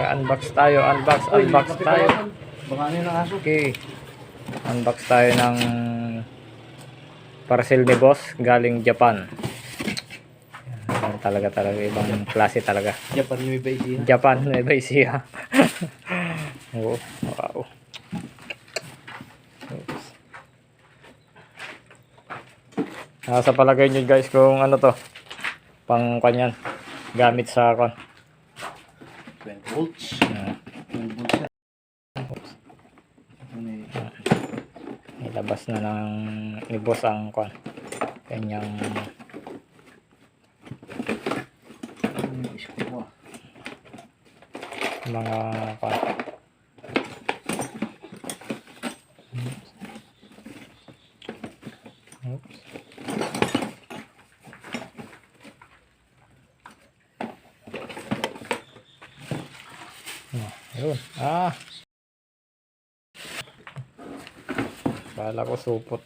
Mag-unbox tayo. Unbox tayo. Baka ano yung aso. Okay. Unbox tayo ng parcel ni boss galing Japan. Yan, talaga ibang klase talaga. Japan Nueva Ecija. Japan Nueva Ecija. Oh, wow. Oops. Sa palagay nyo guys kung ano to pang kanyan gamit sa kon 20 volts. 20 volts na. Nilabas na ng ni boss ang kon kanyang mga kon. Oops. Ayun. Kala ko supot.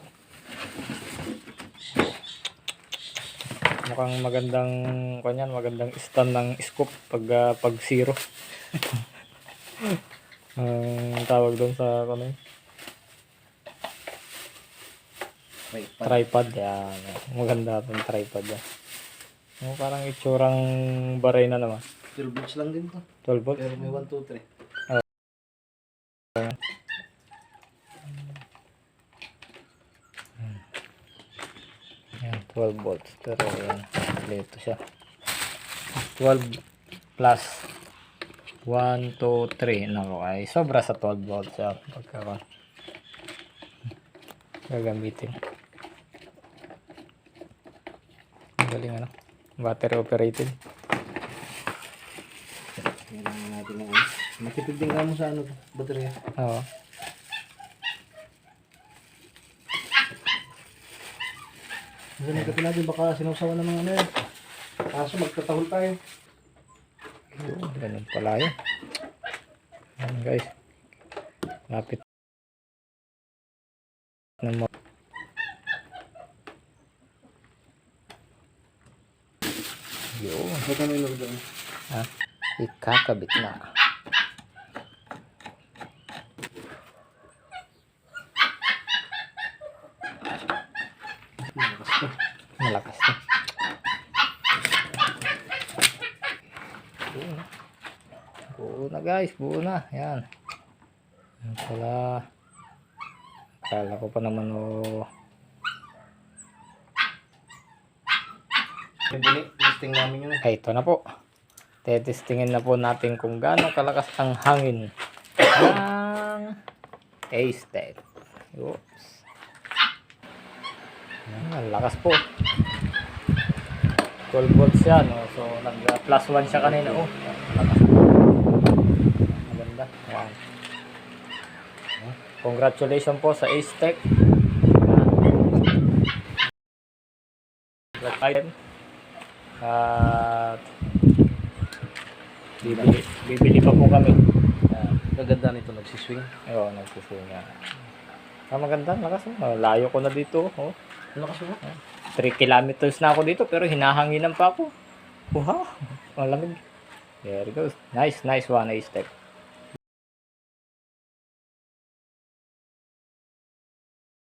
Mukhang magandang kanyan, magandang stand ng scoop pag zero. Ang tawag doon sa kanyan. Tripod. Yan. Maganda itong tripod yan. Parang itsurang baray na naman. 12 volts lang din to. 12 volts? Pero may 1, 2, 3. Yan, 12 volts. Pero yan, dito siya. 12 plus 1, 2, 3. Naku, ay sobra sa 12 volts yan. Pagka gagamitin. Galing ano. Battery operated. Kailangan natin ng ano. Makipid din ka mo sa ano, baterya. Oo. Kasi nagkapin natin baka sinawsawan ng mga ano yan. Kaso magtatahol tayo. Ganun pala yun. Ayan guys. Lapit na mo. Yun. Baka may lord doon. Ha? Ikakabit na. Malakas to. Buo na guys, buo na. Yan. Yan pala. Akala ko pa naman Testing namin yun eh. Ay, ito na po. Tetestingin na po natin kung gaano kalakas ang hangin ng Ace-Tech. Oops. Ang lakas po. 12 volts yan. So, nag-plus 1 siya kanina. Lakas. Maganda. Yan. Congratulations po sa Ace-Tech. At bibili pa po kami. Kaganda nito nagsiswing. Oo, nagsiswing nga. Maganda, lakas. Layo ko na dito. Lakas mo? 3 kilometers na ako dito pero hinahanginan pa ako. Wow, malamig. There it goes. Nice one, Ace-Tech.